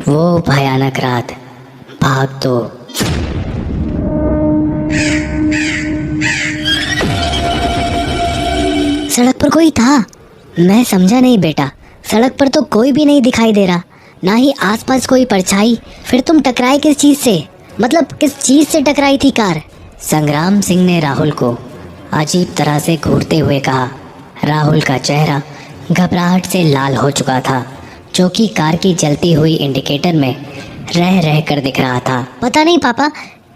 वो भयानक रात, भाग 2। सड़क पर कोई था? मैं समझा नहीं बेटा। सड़क पर तो कोई भी नहीं दिखाई दे रहा, ना ही आसपास कोई परछाई। फिर तुम टकराए किस चीज से? मतलब किस चीज से टकराई थी कार? संग्राम सिंह ने राहुल को अजीब तरह से घूरते हुए कहा। राहुल का चेहरा घबराहट से लाल हो चुका था, जो कि कार की जलती हुई इंडिकेटर में रह रह कर दिख रहा था। पता नहीं पापा,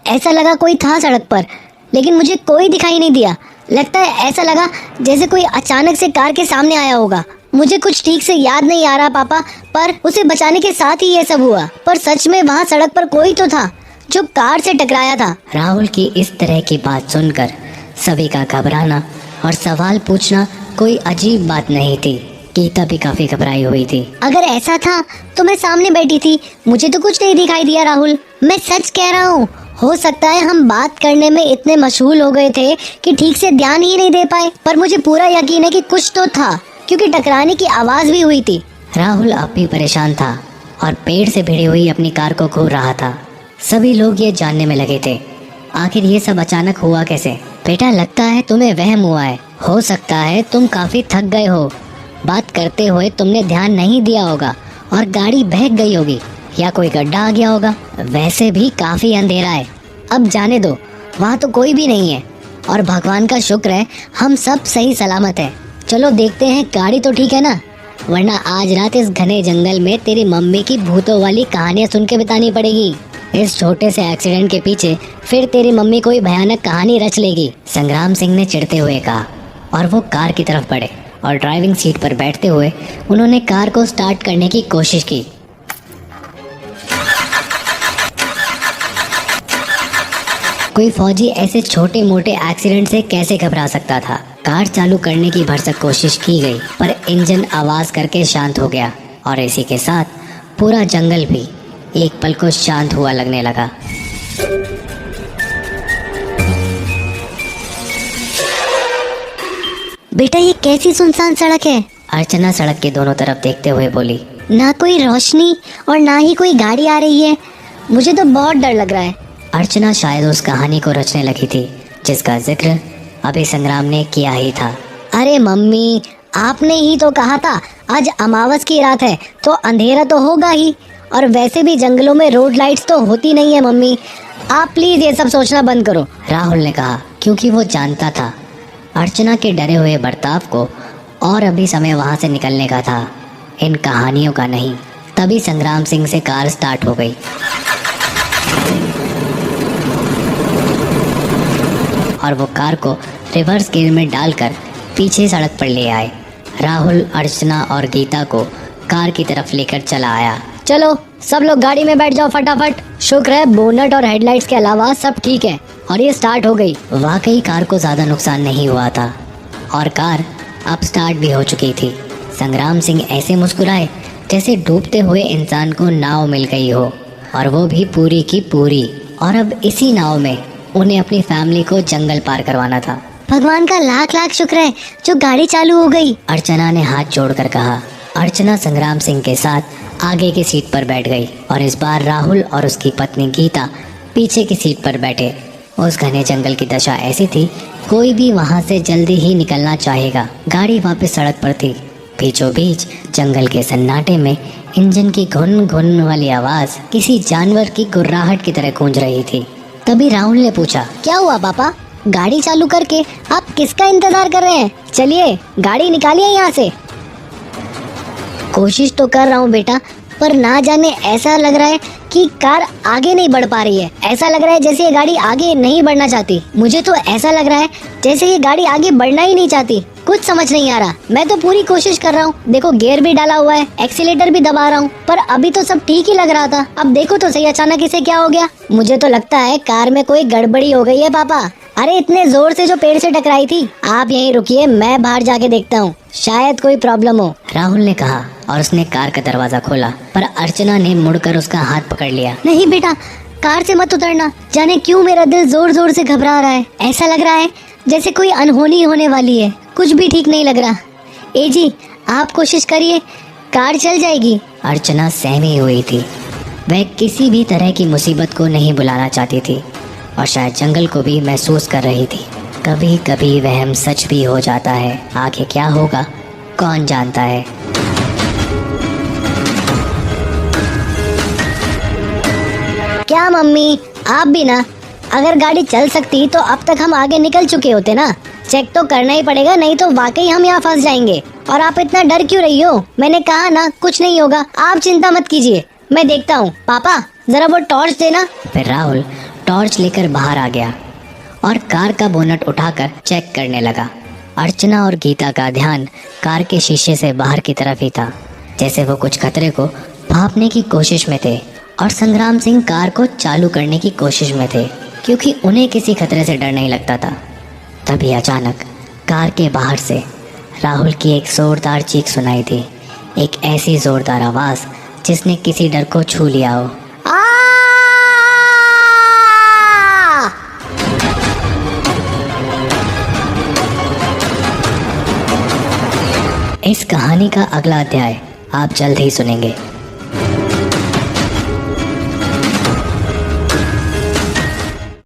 ऐसा लगा कोई था सड़क पर, लेकिन मुझे कोई दिखाई नहीं दिया। लगता है ऐसा लगा जैसे कोई अचानक से कार के सामने आया होगा। मुझे कुछ ठीक से याद नहीं आ रहा पापा, पर उसे बचाने के साथ ही ये सब हुआ। पर सच में वहाँ सड़क पर कोई तो था जो कार से टकराया था। राहुल की इस तरह की बात सुनकर सभी का घबराना और सवाल पूछना कोई अजीब बात नहीं थी। गीता भी काफी घबराई हुई थी। अगर ऐसा था तो मैं सामने बैठी थी, मुझे तो कुछ नहीं दिखाई दिया राहुल। मैं सच कह रहा हूँ। हो सकता है हम बात करने में इतने मशगूल हो गए थे कि ठीक से ध्यान ही नहीं दे पाए, पर मुझे पूरा यकीन है कि कुछ तो था, क्योंकि टकराने की आवाज भी हुई थी। राहुल अब भी परेशान था और पेड़ से भिड़ी हुई अपनी कार को घूर रहा था। सभी लोग ये जानने में लगे थे आखिर ये सब अचानक हुआ कैसे। बेटा, लगता है तुम्हें वहम हुआ है। हो सकता है तुम काफी थक गए हो। बात करते हुए तुमने ध्यान नहीं दिया होगा और गाड़ी बहक गई होगी या कोई गड्ढा आ गया होगा। वैसे भी काफी अंधेरा है, अब जाने दो। वहाँ तो कोई भी नहीं है और भगवान का शुक्र है हम सब सही सलामत है। चलो देखते हैं गाड़ी तो ठीक है ना, वरना आज रात इस घने जंगल में तेरी मम्मी की भूतों वाली कहानियां सुन के बितानी पड़ेगी। इस छोटे से एक्सीडेंट के पीछे फिर तेरी मम्मी कोई भयानक कहानी रच लेगी। संग्राम सिंह ने चिढ़ते हुए कहा और वो कार की तरफ बढ़े और ड्राइविंग सीट पर बैठते हुए उन्होंने कार को स्टार्ट करने की कोशिश की। कोई फौजी ऐसे छोटे मोटे एक्सीडेंट से कैसे घबरा सकता था। कार चालू करने की भरसक कोशिश की गई, पर इंजन आवाज करके शांत हो गया और इसी के साथ पूरा जंगल भी एक पल को शांत हुआ लगने लगा। बेटा, ये कैसी सुनसान सड़क है? अर्चना सड़क के दोनों तरफ देखते हुए बोली। ना कोई रोशनी और ना ही कोई गाड़ी आ रही है, मुझे तो बहुत डर लग रहा है। अर्चना शायद उस कहानी को रचने लगी थी जिसका जिक्र अभी संग्राम ने किया ही था। अरे मम्मी, आपने ही तो कहा था आज अमावस की रात है तो अंधेरा तो होगा ही, और वैसे भी जंगलों में रोड लाइट्स तो होती नहीं है मम्मी। आप प्लीज ये सब सोचना बंद करो, राहुल ने कहा, क्योंकि वो जानता था अर्चना के डरे हुए बर्ताव को और अभी समय वहां से निकलने का था, इन कहानियों का नहीं। तभी संग्राम सिंह से कार स्टार्ट हो गई और वो कार को रिवर्स गियर में डालकर पीछे सड़क पर ले आए। राहुल, अर्चना और गीता को कार की तरफ लेकर चला आया। चलो सब लोग गाड़ी में बैठ जाओ फटाफट। शुक्र है बोनट और हेडलाइट्स के अलावा सब ठीक है और ये स्टार्ट हो गई। वाकई कार को ज्यादा नुकसान नहीं हुआ था और कार अब स्टार्ट भी हो चुकी थी। संग्राम सिंह ऐसे मुस्कुराए जैसे डूबते हुए इंसान को नाव मिल गई हो, और वो भी पूरी की पूरी। और अब इसी नाव में उन्हें अपनी फैमिली को जंगल पार करवाना था। भगवान का लाख लाख शुक्र है जो गाड़ी चालू हो गई, अर्चना ने हाथ जोड़कर कहा। अर्चना संग्राम सिंह के साथ आगे की सीट पर बैठ गई और इस बार राहुल और उसकी पत्नी गीता पीछे की सीट पर बैठे। उस घने जंगल की दशा ऐसी थी, कोई भी वहां से जल्दी ही निकलना चाहेगा। गाड़ी वापस सड़क पर थी। बीचों बीच जंगल के सन्नाटे में इंजन की घुन घुन वाली आवाज किसी जानवर की गुर्राहट की तरह गूंज रही थी। तभी राहुल ने पूछा, क्या हुआ पापा? गाड़ी चालू करके आप किसका इंतजार कर रहे हैं? चलिए गाड़ी निकालिए यहाँ से। कोशिश तो कर रहा हूँ बेटा, पर ना जाने ऐसा लग रहा है कि कार आगे नहीं बढ़ पा रही है। ऐसा लग रहा है जैसे ये गाड़ी आगे नहीं बढ़ना चाहती। मुझे तो ऐसा लग रहा है जैसे ये गाड़ी आगे बढ़ना ही नहीं चाहती। कुछ समझ नहीं आ रहा। मैं तो पूरी कोशिश कर रहा हूँ, देखो गियर भी डाला हुआ है, एक्सीलेटर भी दबा रहा हूँ, पर अभी तो सब ठीक ही लग रहा था। अब देखो तो सही, अचानक इसे क्या हो गया? मुझे तो लगता है कार में कोई गड़बड़ी हो गई है पापा। अरे इतने जोर से जो पेड़ से टकराई थी। आप यहीं रुकिए, मैं बाहर जाके देखता हूँ, शायद कोई प्रॉब्लम हो, राहुल ने कहा और उसने कार का दरवाजा खोला। पर अर्चना ने मुड़कर उसका हाथ पकड़ लिया। नहीं बेटा, कार से मत उतरना। जाने क्यों मेरा दिल जोर जोर से घबरा रहा है। ऐसा लग रहा है जैसे कोई अनहोनी होने वाली है। कुछ भी ठीक नहीं लग रहा। ए जी, आप कोशिश करिए, कार चल जाएगी। अर्चना सहमी हुई थी वह किसी भी तरह की मुसीबत को नहीं बुलाना चाहती थी और शायद जंगल को भी महसूस कर रही थी। कभी कभी वहम सच भी हो जाता है। आगे क्या होगा कौन जानता है। क्या मम्मी, आप भी ना, अगर गाड़ी चल सकती तो अब तक हम आगे निकल चुके होते ना। चेक तो करना ही पड़ेगा, नहीं तो वाकई हम यहाँ फंस जाएंगे। और आप इतना डर क्यों रही हो? मैंने कहा ना कुछ नहीं होगा, आप चिंता मत कीजिए, मैं देखता हूँ। पापा जरा वो टॉर्च देना। फिर राहुल टॉर्च लेकर बाहर आ गया और कार का बोनट उठाकर चेक करने लगा। अर्चना और गीता का ध्यान कार के शीशे से बाहर की तरफ ही था, जैसे वो कुछ खतरे को भांपने की कोशिश में थे। और संग्राम सिंह कार को चालू करने की कोशिश में थे, क्योंकि उन्हें किसी खतरे से डर नहीं लगता था। तभी अचानक कार के बाहर से राहुल की एक जोरदार चीख सुनाई दी। एक ऐसी जोरदार आवाज़ जिसने किसी डर को छू लिया हो। इस कहानी का अगला अध्याय आप जल्द ही सुनेंगे।